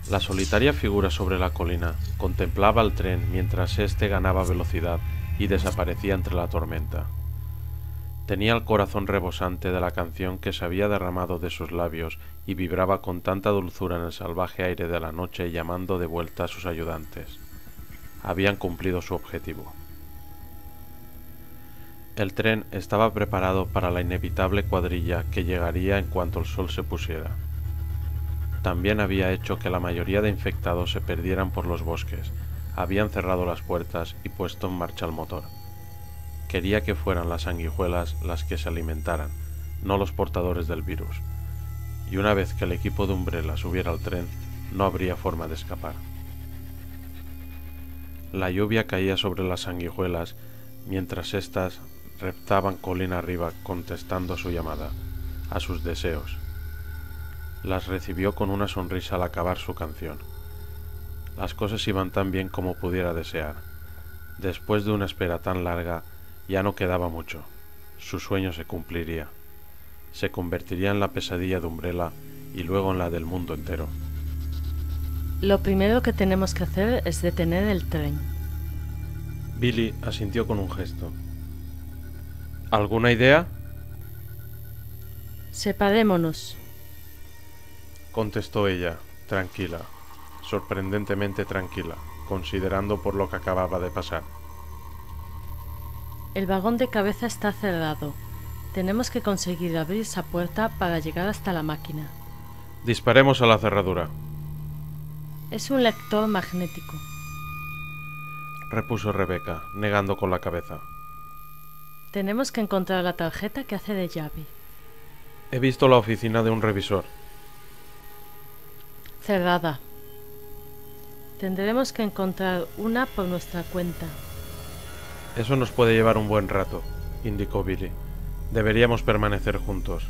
La solitaria figura sobre la colina contemplaba el tren mientras éste ganaba velocidad y desaparecía entre la tormenta. Tenía el corazón rebosante de la canción que se había derramado de sus labios y vibraba con tanta dulzura en el salvaje aire de la noche, llamando de vuelta a sus ayudantes. Habían cumplido su objetivo. El tren estaba preparado para la inevitable cuadrilla que llegaría en cuanto el sol se pusiera. También había hecho que la mayoría de infectados se perdieran por los bosques, habían cerrado las puertas y puesto en marcha el motor. Quería que fueran las sanguijuelas las que se alimentaran, no los portadores del virus. Y una vez que el equipo de Umbrella subiera al tren, no habría forma de escapar. La lluvia caía sobre las sanguijuelas, mientras éstas reptaban colina arriba contestando a su llamada, a sus deseos. Las recibió con una sonrisa al acabar su canción. Las cosas iban tan bien como pudiera desear. Después de una espera tan larga, ya no quedaba mucho. Su sueño se cumpliría. Se convertiría en la pesadilla de Umbrella y luego en la del mundo entero. Lo primero que tenemos que hacer es detener el tren. Billy asintió con un gesto. ¿Alguna idea? Separémonos. Contestó ella, tranquila, sorprendentemente tranquila, considerando por lo que acababa de pasar. El vagón de cabeza está cerrado. Tenemos que conseguir abrir esa puerta para llegar hasta la máquina. Disparemos a la cerradura, Es un lector magnético. repuso Rebecca, negando con la cabeza. Tenemos que encontrar la tarjeta que hace de llave. He visto la oficina de un revisor. Cerrada. Tendremos que encontrar una por nuestra cuenta. Eso nos puede llevar un buen rato, indicó Billy. Deberíamos permanecer juntos.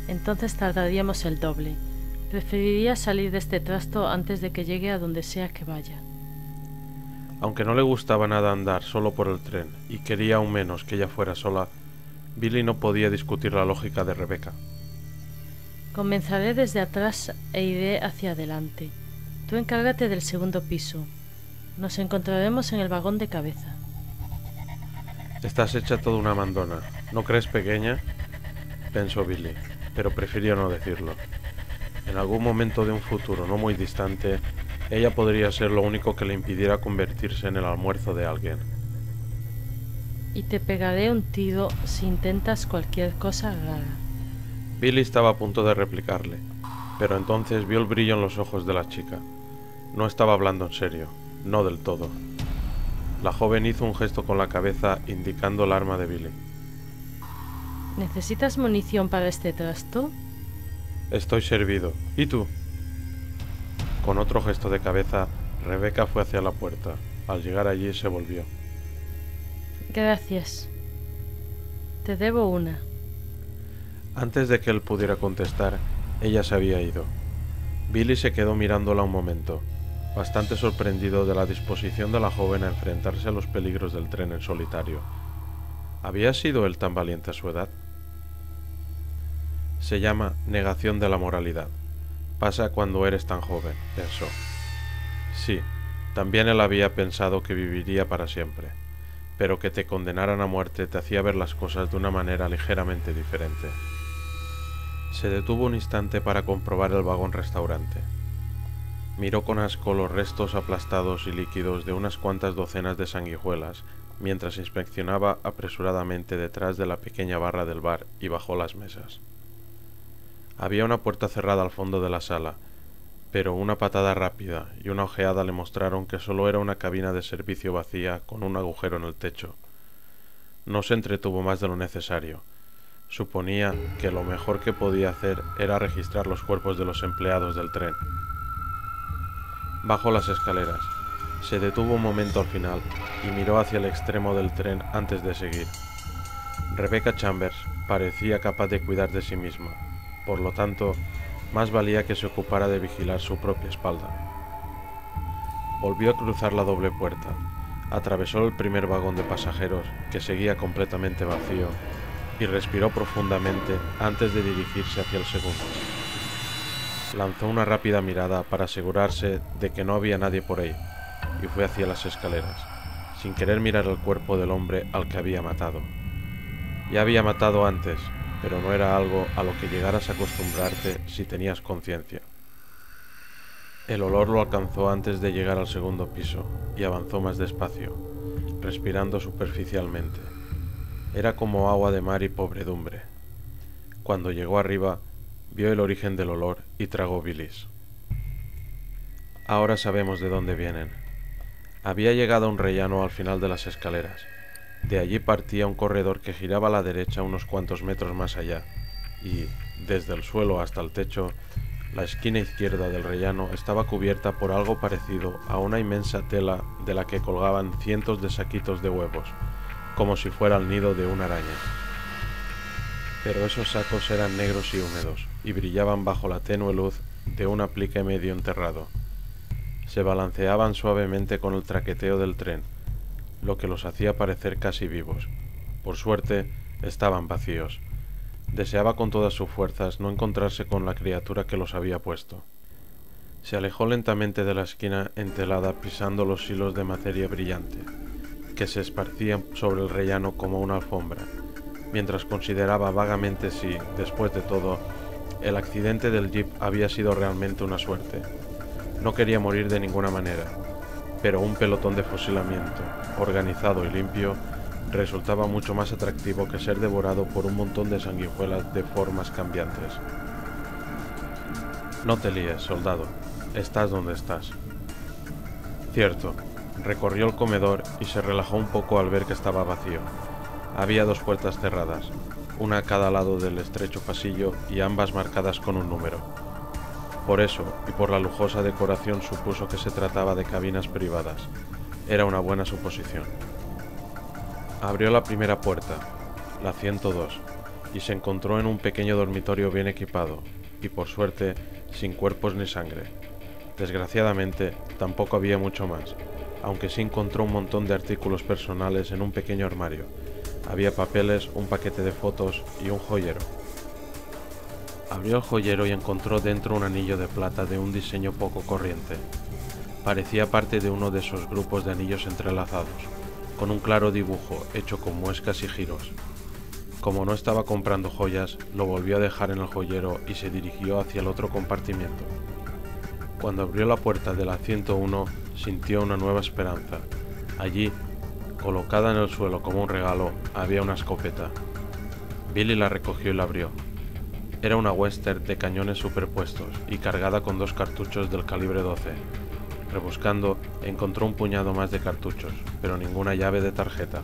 Entonces tardaríamos el doble. Preferiría salir de este trasto antes de que llegue a donde sea que vaya. Aunque no le gustaba nada andar solo por el tren y quería aún menos que ella fuera sola, Billy no podía discutir la lógica de Rebecca. Comenzaré desde atrás e iré hacia adelante. Tú encárgate del segundo piso. Nos encontraremos en el vagón de cabeza. Estás hecha toda una mandona. ¿No crees pequeña? Pensó Billy, pero prefirió no decirlo. En algún momento de un futuro no muy distante, ella podría ser lo único que le impidiera convertirse en el almuerzo de alguien. Y te pegaré un tiro si intentas cualquier cosa rara. Billy estaba a punto de replicarle, pero entonces vio el brillo en los ojos de la chica. No estaba hablando en serio, no del todo. La joven hizo un gesto con la cabeza indicando el arma de Billy. ¿Necesitas munición para este trasto? Estoy servido. ¿Y tú? Con otro gesto de cabeza, Rebecca fue hacia la puerta. Al llegar allí se volvió. Gracias. Te debo una. Antes de que él pudiera contestar, ella se había ido. Billy se quedó mirándola un momento, bastante sorprendido de la disposición de la joven a enfrentarse a los peligros del tren en solitario. ¿Había sido él tan valiente a su edad? Se llama negación de la moralidad. Pasa cuando eres tan joven, pensó. Sí, también él había pensado que viviría para siempre, pero que te condenaran a muerte te hacía ver las cosas de una manera ligeramente diferente. Se detuvo un instante para comprobar el vagón restaurante. Miró con asco los restos aplastados y líquidos de unas cuantas docenas de sanguijuelas, mientras inspeccionaba apresuradamente detrás de la pequeña barra del bar y bajó las mesas. Había una puerta cerrada al fondo de la sala, pero una patada rápida y una ojeada le mostraron que solo era una cabina de servicio vacía con un agujero en el techo. No se entretuvo más de lo necesario. Suponía que lo mejor que podía hacer era registrar los cuerpos de los empleados del tren. Bajó las escaleras. Se detuvo un momento al final y miró hacia el extremo del tren antes de seguir. Rebecca Chambers parecía capaz de cuidar de sí misma. Por lo tanto, más valía que se ocupara de vigilar su propia espalda. Volvió a cruzar la doble puerta, atravesó el primer vagón de pasajeros, que seguía completamente vacío, y respiró profundamente antes de dirigirse hacia el segundo. Lanzó una rápida mirada para asegurarse de que no había nadie por ahí, y fue hacia las escaleras, sin querer mirar el cuerpo del hombre al que había matado. Ya había matado antes, pero no era algo a lo que llegaras a acostumbrarte si tenías conciencia. El olor lo alcanzó antes de llegar al segundo piso, y avanzó más despacio, respirando superficialmente. Era como agua de mar y pobredumbre. Cuando llegó arriba, vio el origen del olor y tragó bilis. Ahora sabemos de dónde vienen. Había llegado a un rellano al final de las escaleras. De allí partía un corredor que giraba a la derecha unos cuantos metros más allá, y, desde el suelo hasta el techo, la esquina izquierda del rellano estaba cubierta por algo parecido a una inmensa tela de la que colgaban cientos de saquitos de huevos, como si fuera el nido de una araña. Pero esos sacos eran negros y húmedos, y brillaban bajo la tenue luz de un aplique medio enterrado. Se balanceaban suavemente con el traqueteo del tren, lo que los hacía parecer casi vivos. Por suerte, estaban vacíos. Deseaba con todas sus fuerzas no encontrarse con la criatura que los había puesto. Se alejó lentamente de la esquina entelada pisando los hilos de materia brillante, que se esparcían sobre el rellano como una alfombra, mientras consideraba vagamente si, después de todo, el accidente del jeep había sido realmente una suerte. No quería morir de ninguna manera, pero un pelotón de fusilamiento, organizado y limpio, resultaba mucho más atractivo que ser devorado por un montón de sanguijuelas de formas cambiantes. No te líes, soldado. Estás donde estás. Cierto, recorrió el comedor y se relajó un poco al ver que estaba vacío. Había dos puertas cerradas, una a cada lado del estrecho pasillo y ambas marcadas con un número. Por eso, y por la lujosa decoración, supuso que se trataba de cabinas privadas. Era una buena suposición. Abrió la primera puerta, la 102, y se encontró en un pequeño dormitorio bien equipado, y por suerte, sin cuerpos ni sangre. Desgraciadamente, tampoco había mucho más, aunque sí encontró un montón de artículos personales en un pequeño armario. Había papeles, un paquete de fotos y un joyero. Abrió el joyero y encontró dentro un anillo de plata de un diseño poco corriente. Parecía parte de uno de esos grupos de anillos entrelazados, con un claro dibujo hecho con muescas y giros. Como no estaba comprando joyas, lo volvió a dejar en el joyero y se dirigió hacia el otro compartimiento. Cuando abrió la puerta de la 101, sintió una nueva esperanza. Allí, colocada en el suelo como un regalo, había una escopeta. Billy la recogió y la abrió. Era una Western de cañones superpuestos y cargada con 2 cartuchos del calibre 12. Rebuscando, encontró un puñado más de cartuchos, pero ninguna llave de tarjeta.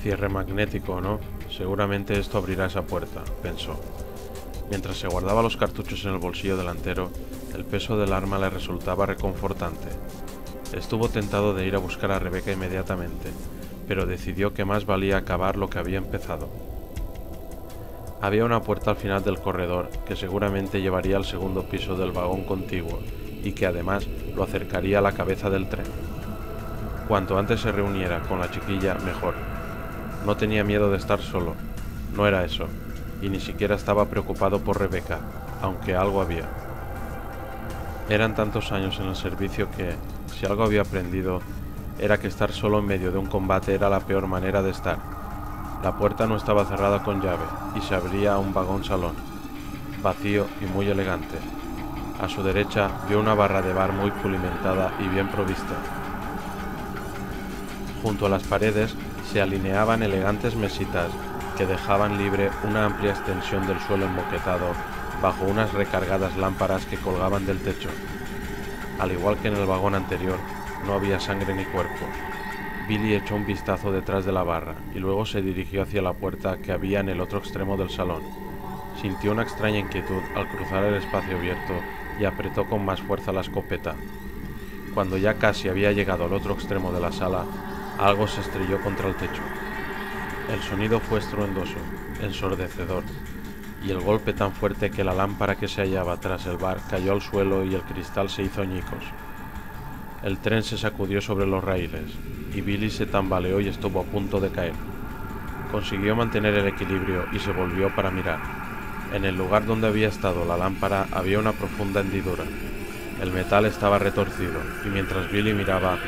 Cierre magnético, ¿no? Seguramente esto abrirá esa puerta, pensó. Mientras se guardaba los cartuchos en el bolsillo delantero, el peso del arma le resultaba reconfortante. Estuvo tentado de ir a buscar a Rebecca inmediatamente, pero decidió que más valía acabar lo que había empezado. Había una puerta al final del corredor que seguramente llevaría al segundo piso del vagón contiguo y que además lo acercaría a la cabeza del tren. Cuanto antes se reuniera con la chiquilla, mejor. No tenía miedo de estar solo, no era eso, y ni siquiera estaba preocupado por Rebecca, aunque algo había. Eran tantos años en el servicio que, si algo había aprendido, era que estar solo en medio de un combate era la peor manera de estar. La puerta no estaba cerrada con llave y se abría a un vagón salón, vacío y muy elegante. A su derecha vio una barra de bar muy pulimentada y bien provista. Junto a las paredes se alineaban elegantes mesitas que dejaban libre una amplia extensión del suelo emboquetado bajo unas recargadas lámparas que colgaban del techo. Al igual que en el vagón anterior, no había sangre ni cuerpos. Billy echó un vistazo detrás de la barra y luego se dirigió hacia la puerta que había en el otro extremo del salón. Sintió una extraña inquietud al cruzar el espacio abierto y apretó con más fuerza la escopeta. Cuando ya casi había llegado al otro extremo de la sala, algo se estrelló contra el techo. El sonido fue estruendoso, ensordecedor, y el golpe tan fuerte que la lámpara que se hallaba tras el bar cayó al suelo y el cristal se hizo añicos. El tren se sacudió sobre los raíles, y Billy se tambaleó y estuvo a punto de caer. Consiguió mantener el equilibrio y se volvió para mirar. En el lugar donde había estado la lámpara había una profunda hendidura. El metal estaba retorcido, y mientras Billy miraba,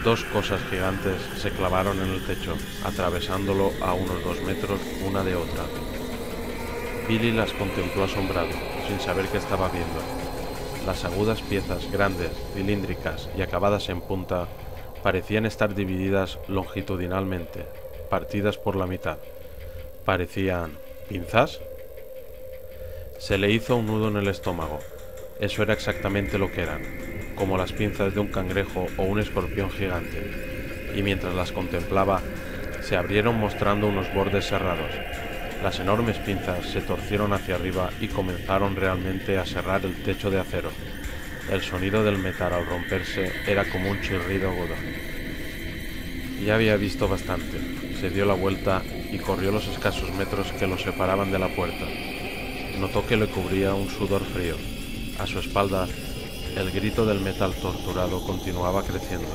dos cosas gigantes se clavaron en el techo, atravesándolo a unos 2 metros una de otra. Billy las contempló asombrado, sin saber qué estaba viendo. Las agudas piezas grandes, cilíndricas y acabadas en punta parecían estar divididas longitudinalmente, partidas por la mitad. ¿Parecían pinzas? Se le hizo un nudo en el estómago. Eso era exactamente lo que eran, como las pinzas de un cangrejo o un escorpión gigante, y mientras las contemplaba, se abrieron mostrando unos bordes cerrados. Las enormes pinzas se torcieron hacia arriba y comenzaron realmente a serrar el techo de acero. El sonido del metal al romperse era como un chirrido agudo. Ya había visto bastante. Se dio la vuelta y corrió los escasos metros que lo separaban de la puerta. Notó que le cubría un sudor frío. A su espalda, el grito del metal torturado continuaba creciendo.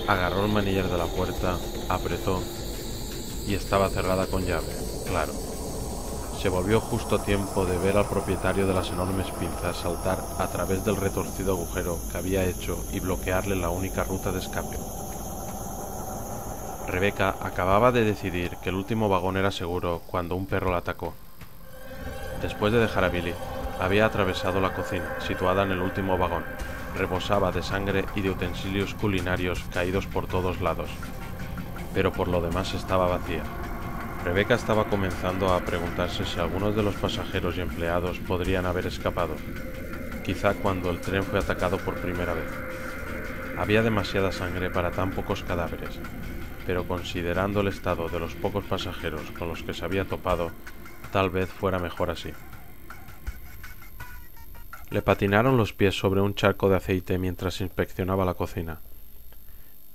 Agarró el manillar de la puerta, apretó y estaba cerrada con llave, claro. Se volvió justo a tiempo de ver al propietario de las enormes pinzas saltar a través del retorcido agujero que había hecho y bloquearle la única ruta de escape. Rebecca acababa de decidir que el último vagón era seguro cuando un perro la atacó. Después de dejar a Billy, había atravesado la cocina, situada en el último vagón. Rebosaba de sangre y de utensilios culinarios caídos por todos lados. Pero por lo demás estaba vacía. Rebecca estaba comenzando a preguntarse si algunos de los pasajeros y empleados podrían haber escapado, quizá cuando el tren fue atacado por primera vez. Había demasiada sangre para tan pocos cadáveres, pero considerando el estado de los pocos pasajeros con los que se había topado, tal vez fuera mejor así. Le patinaron los pies sobre un charco de aceite mientras inspeccionaba la cocina.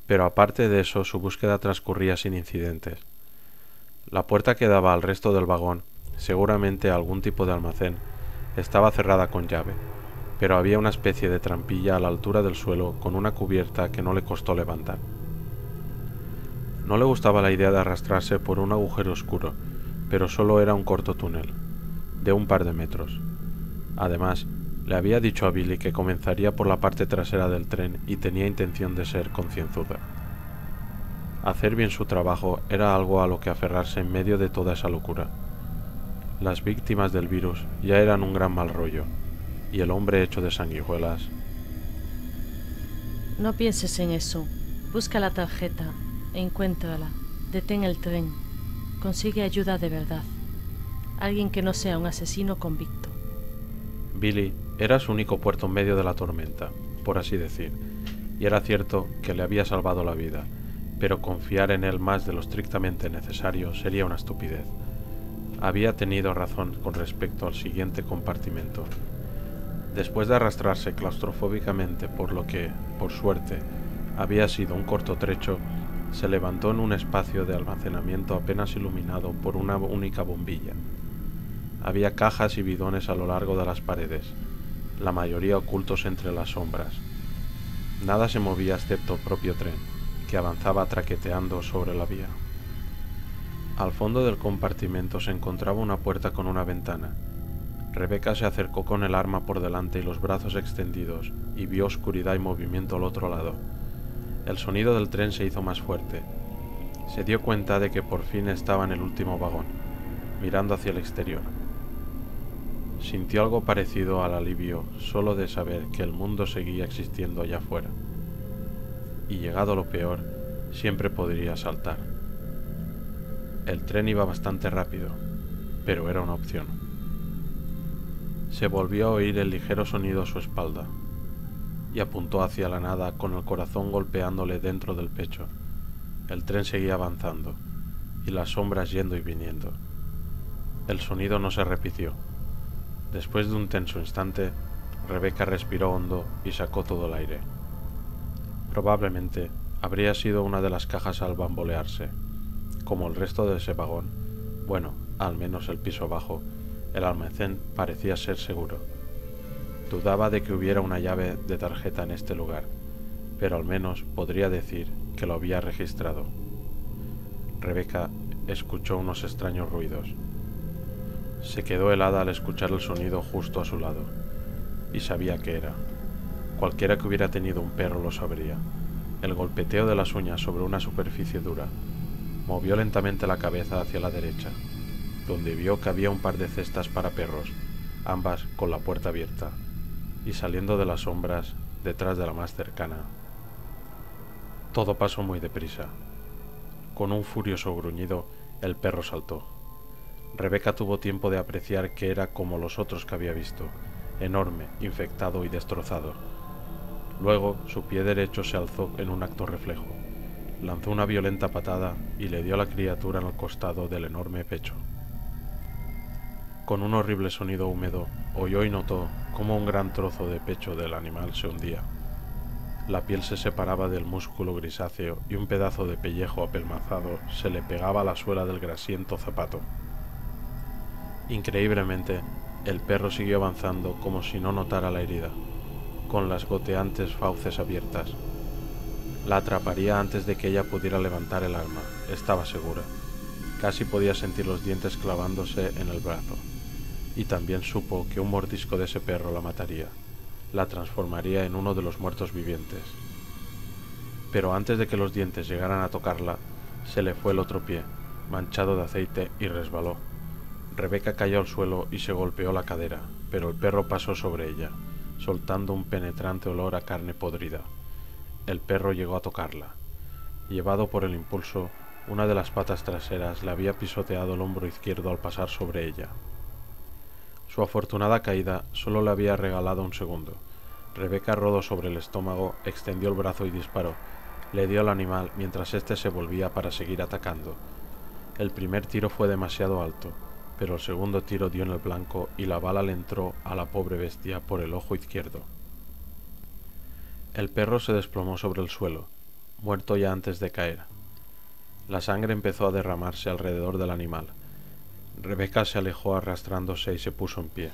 Pero aparte de eso, su búsqueda transcurría sin incidentes. La puerta que daba al resto del vagón, seguramente a algún tipo de almacén, estaba cerrada con llave, pero había una especie de trampilla a la altura del suelo con una cubierta que no le costó levantar. No le gustaba la idea de arrastrarse por un agujero oscuro, pero solo era un corto túnel, de un par de metros. Además, le había dicho a Billy que comenzaría por la parte trasera del tren y tenía intención de ser concienzuda. Hacer bien su trabajo era algo a lo que aferrarse en medio de toda esa locura. Las víctimas del virus ya eran un gran mal rollo, y el hombre hecho de sanguijuelas... No pienses en eso. Busca la tarjeta, encuéntrala, detén el tren, consigue ayuda de verdad. Alguien que no sea un asesino convicto. Billy era su único puerto en medio de la tormenta, por así decir, y era cierto que le había salvado la vida, pero confiar en él más de lo estrictamente necesario sería una estupidez. Había tenido razón con respecto al siguiente compartimento. Después de arrastrarse claustrofóbicamente por lo que, por suerte, había sido un corto trecho, se levantó en un espacio de almacenamiento apenas iluminado por una única bombilla. Había cajas y bidones a lo largo de las paredes, la mayoría ocultos entre las sombras. Nada se movía excepto el propio tren, que avanzaba traqueteando sobre la vía. Al fondo del compartimento se encontraba una puerta con una ventana. Rebecca se acercó con el arma por delante y los brazos extendidos, y vio oscuridad y movimiento al otro lado. El sonido del tren se hizo más fuerte. Se dio cuenta de que por fin estaba en el último vagón, mirando hacia el exterior. Sintió algo parecido al alivio solo de saber que el mundo seguía existiendo allá afuera. Y llegado lo peor, siempre podría saltar. El tren iba bastante rápido, pero era una opción. Se volvió a oír el ligero sonido a su espalda, y apuntó hacia la nada con el corazón golpeándole dentro del pecho. El tren seguía avanzando, y las sombras yendo y viniendo. El sonido no se repitió. Después de un tenso instante, Rebecca respiró hondo y sacó todo el aire. Probablemente habría sido una de las cajas al bambolearse. Como el resto de ese vagón, bueno, al menos el piso bajo, el almacén parecía ser seguro. Dudaba de que hubiera una llave de tarjeta en este lugar, pero al menos podría decir que lo había registrado. Rebecca escuchó unos extraños ruidos. Se quedó helada al escuchar el sonido justo a su lado, y sabía que era. Cualquiera que hubiera tenido un perro lo sabría. El golpeteo de las uñas sobre una superficie dura. Movió lentamente la cabeza hacia la derecha, donde vio que había un par de cestas para perros, ambas con la puerta abierta, y saliendo de las sombras, detrás de la más cercana. Todo pasó muy deprisa. Con un furioso gruñido, el perro saltó. Rebeca tuvo tiempo de apreciar que era como los otros que había visto, enorme, infectado y destrozado. Luego, su pie derecho se alzó en un acto reflejo. Lanzó una violenta patada y le dio a la criatura en el costado del enorme pecho. Con un horrible sonido húmedo, oyó y notó cómo un gran trozo de pecho del animal se hundía. La piel se separaba del músculo grisáceo y un pedazo de pellejo apelmazado se le pegaba a la suela del grasiento zapato. Increíblemente, el perro siguió avanzando como si no notara la herida, con las goteantes fauces abiertas. La atraparía antes de que ella pudiera levantar el arma, estaba segura. Casi podía sentir los dientes clavándose en el brazo. Y también supo que un mordisco de ese perro la mataría, la transformaría en uno de los muertos vivientes. Pero antes de que los dientes llegaran a tocarla, se le fue el otro pie, manchado de aceite, y resbaló. Rebeca cayó al suelo y se golpeó la cadera, pero el perro pasó sobre ella, soltando un penetrante olor a carne podrida. El perro llegó a tocarla. Llevado por el impulso, una de las patas traseras le había pisoteado el hombro izquierdo al pasar sobre ella. Su afortunada caída solo le había regalado un segundo. Rebeca rodó sobre el estómago, extendió el brazo y disparó. Le dio al animal mientras éste se volvía para seguir atacando. El primer tiro fue demasiado alto, pero el segundo tiro dio en el blanco y la bala le entró a la pobre bestia por el ojo izquierdo. El perro se desplomó sobre el suelo, muerto ya antes de caer. La sangre empezó a derramarse alrededor del animal. Rebeca se alejó arrastrándose y se puso en pie.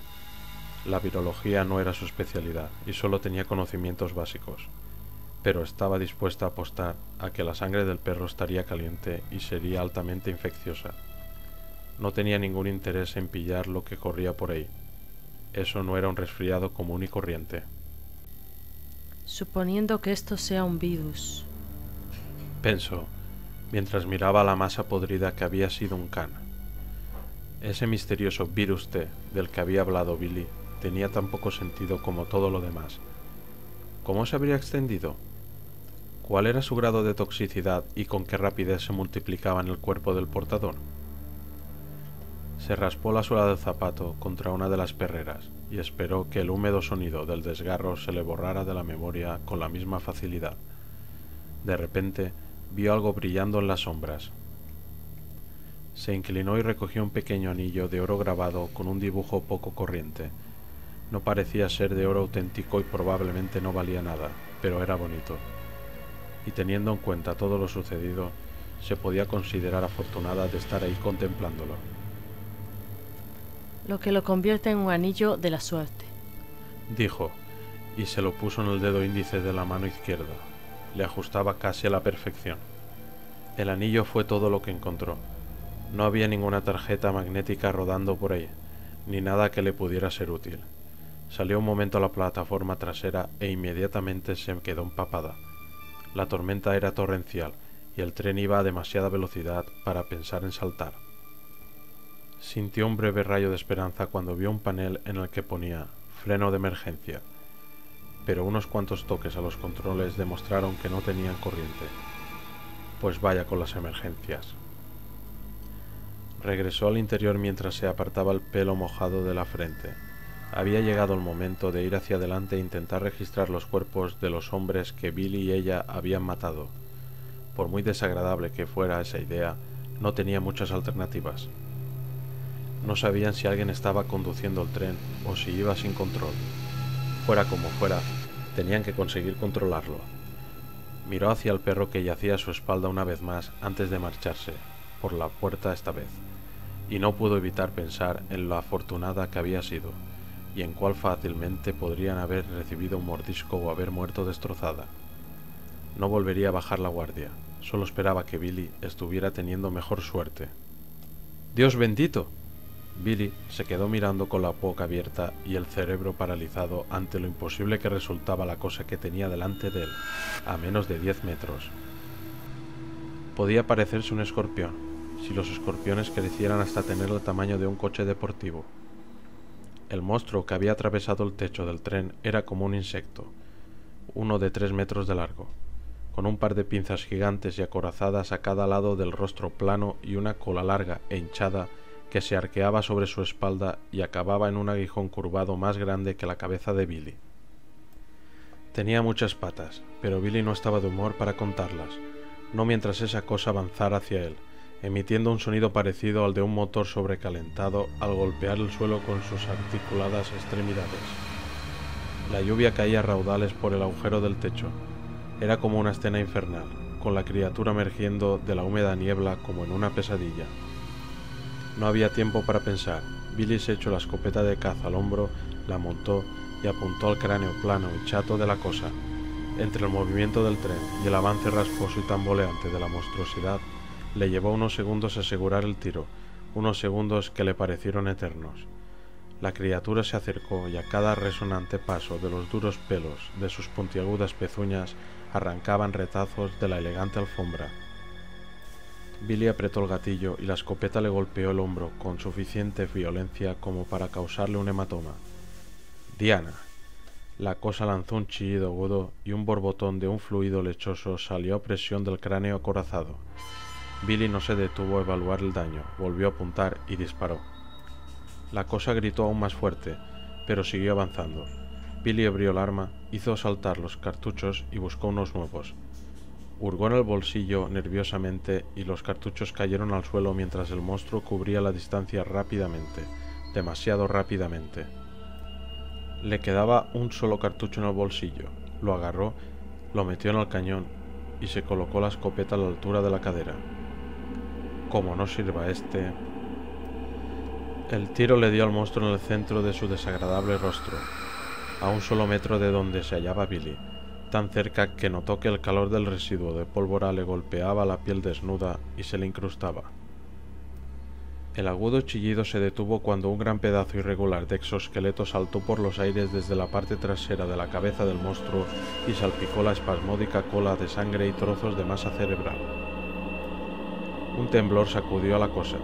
La virología no era su especialidad y solo tenía conocimientos básicos, pero estaba dispuesta a apostar a que la sangre del perro estaría caliente y sería altamente infecciosa. No tenía ningún interés en pillar lo que corría por ahí. Eso no era un resfriado común y corriente. Suponiendo que esto sea un virus, Pensó, mientras miraba la masa podrida que había sido un can. Ese misterioso virus T del que había hablado Billy tenía tan poco sentido como todo lo demás. ¿Cómo se habría extendido? ¿Cuál era su grado de toxicidad y con qué rapidez se multiplicaba en el cuerpo del portador? Se raspó la suela del zapato contra una de las perreras y esperó que el húmedo sonido del desgarro se le borrara de la memoria con la misma facilidad. De repente, vio algo brillando en las sombras. Se inclinó y recogió un pequeño anillo de oro grabado con un dibujo poco corriente. No parecía ser de oro auténtico y probablemente no valía nada, pero era bonito. Y teniendo en cuenta todo lo sucedido, se podía considerar afortunada de estar ahí contemplándolo. lo que lo convierte en un anillo de la suerte. Dijo, y se lo puso en el dedo índice de la mano izquierda. Le ajustaba casi a la perfección. El anillo fue todo lo que encontró. No había ninguna tarjeta magnética rodando por ahí, ni nada que le pudiera ser útil. Salió un momento a la plataforma trasera e inmediatamente se quedó empapada. La tormenta era torrencial y el tren iba a demasiada velocidad para pensar en saltar. Sintió un breve rayo de esperanza cuando vio un panel en el que ponía freno de emergencia, pero unos cuantos toques a los controles demostraron que no tenían corriente. Pues vaya con las emergencias. Regresó al interior mientras se apartaba el pelo mojado de la frente. Había llegado el momento de ir hacia adelante e intentar registrar los cuerpos de los hombres que Billy y ella habían matado. Por muy desagradable que fuera esa idea, no tenía muchas alternativas. No sabían si alguien estaba conduciendo el tren o si iba sin control. Fuera como fuera, tenían que conseguir controlarlo. Miró hacia el perro que yacía a su espalda una vez más antes de marcharse, por la puerta esta vez, y no pudo evitar pensar en lo afortunada que había sido, y en cuál fácilmente podrían haber recibido un mordisco o haber muerto destrozada. No volvería a bajar la guardia, solo esperaba que Billy estuviera teniendo mejor suerte. «¡Dios bendito!», Billy se quedó mirando con la boca abierta y el cerebro paralizado ante lo imposible que resultaba la cosa que tenía delante de él, a menos de 10 metros. Podía parecerse un escorpión, si los escorpiones crecieran hasta tener el tamaño de un coche deportivo. El monstruo que había atravesado el techo del tren era como un insecto, uno de 3 metros de largo, con un par de pinzas gigantes y acorazadas a cada lado del rostro plano y una cola larga e hinchada que se arqueaba sobre su espalda y acababa en un aguijón curvado más grande que la cabeza de Billy. Tenía muchas patas, pero Billy no estaba de humor para contarlas, no mientras esa cosa avanzara hacia él, emitiendo un sonido parecido al de un motor sobrecalentado al golpear el suelo con sus articuladas extremidades. La lluvia caía a raudales por el agujero del techo. Era como una escena infernal, con la criatura emergiendo de la húmeda niebla como en una pesadilla. No había tiempo para pensar. Billy se echó la escopeta de caza al hombro, la montó y apuntó al cráneo plano y chato de la cosa. Entre el movimiento del tren y el avance rasposo y tamboleante de la monstruosidad, le llevó unos segundos asegurar el tiro, unos segundos que le parecieron eternos. La criatura se acercó y a cada resonante paso de los duros pelos de sus puntiagudas pezuñas arrancaban retazos de la elegante alfombra. Billy apretó el gatillo y la escopeta le golpeó el hombro con suficiente violencia como para causarle un hematoma. ¡Diana! La cosa lanzó un chillido agudo y un borbotón de un fluido lechoso salió a presión del cráneo acorazado. Billy no se detuvo a evaluar el daño, volvió a apuntar y disparó. La cosa gritó aún más fuerte, pero siguió avanzando. Billy abrió el arma, hizo saltar los cartuchos y buscó unos nuevos. Hurgó en el bolsillo nerviosamente y los cartuchos cayeron al suelo mientras el monstruo cubría la distancia rápidamente, demasiado rápidamente. Le quedaba un solo cartucho en el bolsillo. Lo agarró, lo metió en el cañón y se colocó la escopeta a la altura de la cadera. Como no sirva este... El tiro le dio al monstruo en el centro de su desagradable rostro, a un solo metro de donde se hallaba Billy, tan cerca que notó que el calor del residuo de pólvora le golpeaba la piel desnuda y se le incrustaba. El agudo chillido se detuvo cuando un gran pedazo irregular de exoesqueleto saltó por los aires desde la parte trasera de la cabeza del monstruo y salpicó la espasmódica cola de sangre y trozos de masa cerebral. Un temblor sacudió a la cosa.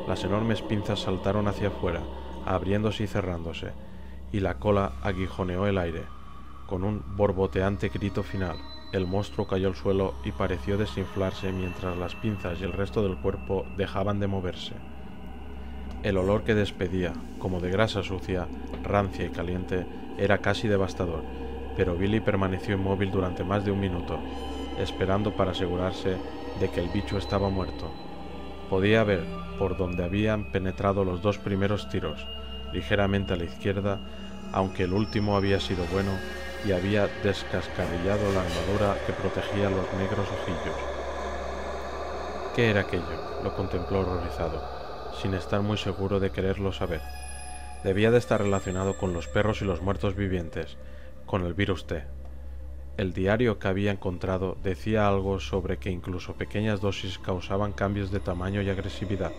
Las enormes pinzas saltaron hacia afuera, abriéndose y cerrándose, y la cola aguijoneó el aire. Con un borboteante grito final, el monstruo cayó al suelo y pareció desinflarse mientras las pinzas y el resto del cuerpo dejaban de moverse. El olor que despedía, como de grasa sucia, rancia y caliente, era casi devastador, pero Billy permaneció inmóvil durante más de un minuto, esperando para asegurarse de que el bicho estaba muerto. Podía ver por donde habían penetrado los dos primeros tiros, ligeramente a la izquierda, aunque el último había sido bueno y había descascarillado la armadura que protegía los negros ojillos. ¿Qué era aquello? Lo contempló horrorizado, sin estar muy seguro de quererlo saber. Debía de estar relacionado con los perros y los muertos vivientes, con el virus T. El diario que había encontrado decía algo sobre que incluso pequeñas dosis causaban cambios de tamaño y agresividad,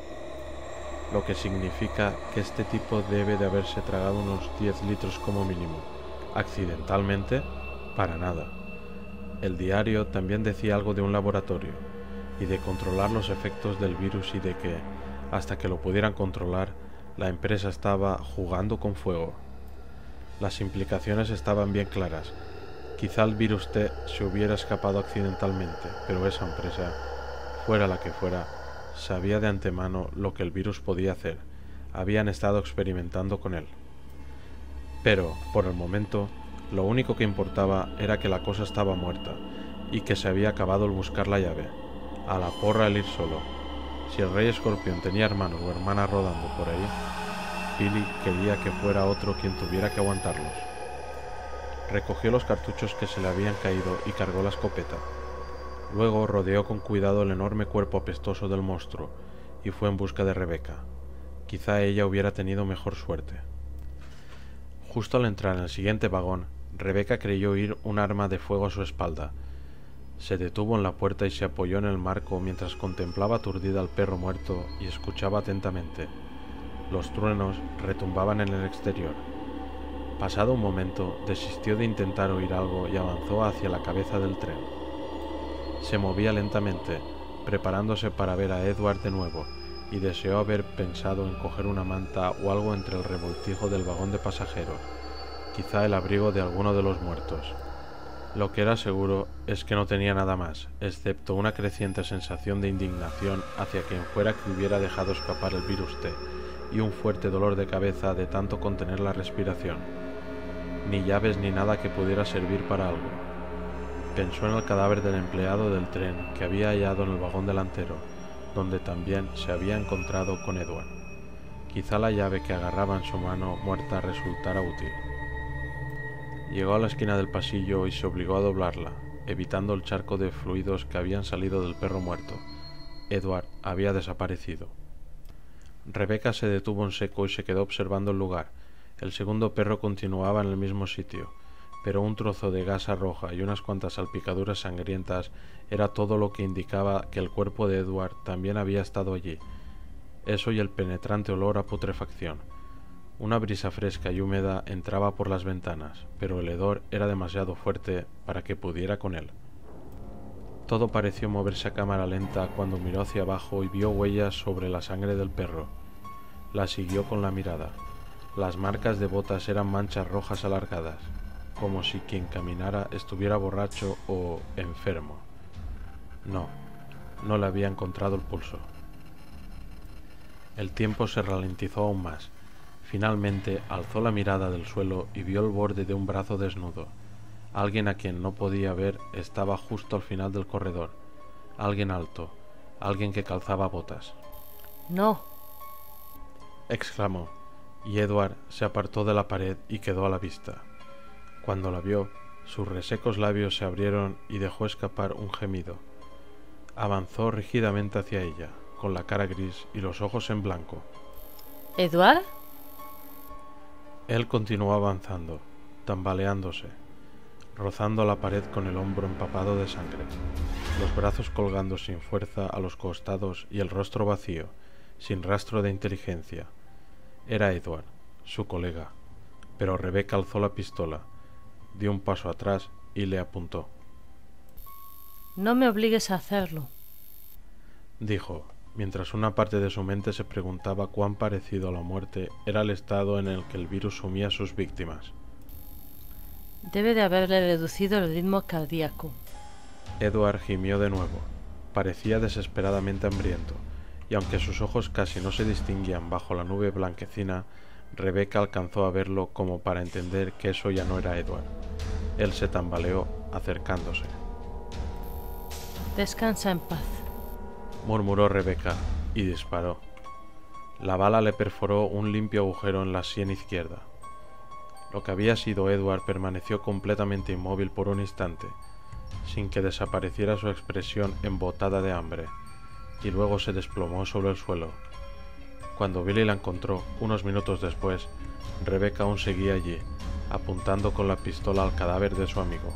lo que significa que este tipo debe de haberse tragado unos 10 litros como mínimo. ¿Accidentalmente? Para nada. El diario también decía algo de un laboratorio, y de controlar los efectos del virus y de que, hasta que lo pudieran controlar, la empresa estaba jugando con fuego. Las implicaciones estaban bien claras. Quizá el virus T se hubiera escapado accidentalmente, pero esa empresa, fuera la que fuera, sabía de antemano lo que el virus podía hacer. Habían estado experimentando con él. Pero, por el momento, lo único que importaba era que la cosa estaba muerta, y que se había acabado el buscar la llave. A la porra el ir solo. Si el rey escorpión tenía hermanos o hermanas rodando por ahí, Billy quería que fuera otro quien tuviera que aguantarlos. Recogió los cartuchos que se le habían caído y cargó la escopeta. Luego rodeó con cuidado el enorme cuerpo apestoso del monstruo y fue en busca de Rebecca. Quizá ella hubiera tenido mejor suerte. Justo al entrar en el siguiente vagón, Rebecca creyó oír un arma de fuego a su espalda. Se detuvo en la puerta y se apoyó en el marco mientras contemplaba aturdida al perro muerto y escuchaba atentamente. Los truenos retumbaban en el exterior. Pasado un momento, desistió de intentar oír algo y avanzó hacia la cabeza del tren. Se movía lentamente, preparándose para ver a Edward de nuevo, y deseó haber pensado en coger una manta o algo entre el revoltijo del vagón de pasajeros, quizá el abrigo de alguno de los muertos. Lo que era seguro es que no tenía nada más, excepto una creciente sensación de indignación hacia quien fuera que hubiera dejado escapar el virus T y un fuerte dolor de cabeza de tanto contener la respiración. Ni llaves ni nada que pudiera servir para algo. Pensó en el cadáver del empleado del tren que había hallado en el vagón delantero, donde también se había encontrado con Edward. Quizá la llave que agarraba en su mano muerta resultara útil. Llegó a la esquina del pasillo y se obligó a doblarla, evitando el charco de fluidos que habían salido del perro muerto. Edward había desaparecido. Rebecca se detuvo en seco y se quedó observando el lugar. El segundo perro continuaba en el mismo sitio, pero un trozo de gasa roja y unas cuantas salpicaduras sangrientas era todo lo que indicaba que el cuerpo de Edward también había estado allí. Eso y el penetrante olor a putrefacción. Una brisa fresca y húmeda entraba por las ventanas, pero el hedor era demasiado fuerte para que pudiera con él. Todo pareció moverse a cámara lenta cuando miró hacia abajo y vio huellas sobre la sangre del perro. La siguió con la mirada. Las marcas de botas eran manchas rojas alargadas, como si quien caminara estuviera borracho o enfermo. No le había encontrado el pulso. El tiempo se ralentizó aún más. Finalmente alzó la mirada del suelo y vio el borde de un brazo desnudo. Alguien a quien no podía ver estaba justo al final del corredor. Alguien alto, alguien que calzaba botas. «No», exclamó, y Edward se apartó de la pared y quedó a la vista. Cuando la vio, sus resecos labios se abrieron y dejó escapar un gemido. Avanzó rígidamente hacia ella, con la cara gris y los ojos en blanco. «¿Edward?» Él continuó avanzando, tambaleándose, rozando la pared con el hombro empapado de sangre, los brazos colgando sin fuerza a los costados y el rostro vacío, sin rastro de inteligencia. Era Edward, su colega, pero Rebecca alzó la pistola, dio un paso atrás y le apuntó. «No me obligues a hacerlo», dijo, mientras una parte de su mente se preguntaba cuán parecido a la muerte era el estado en el que el virus sumía a sus víctimas. «Debe de haberle reducido el ritmo cardíaco». Edward gimió de nuevo. Parecía desesperadamente hambriento, y aunque sus ojos casi no se distinguían bajo la nube blanquecina, Rebecca alcanzó a verlo como para entender que eso ya no era Edward. Él se tambaleó, acercándose. «Descansa en paz», murmuró Rebecca, y disparó. La bala le perforó un limpio agujero en la sien izquierda. Lo que había sido Edward permaneció completamente inmóvil por un instante, sin que desapareciera su expresión embotada de hambre, y luego se desplomó sobre el suelo. Cuando Billy la encontró, unos minutos después, Rebecca aún seguía allí, apuntando con la pistola al cadáver de su amigo.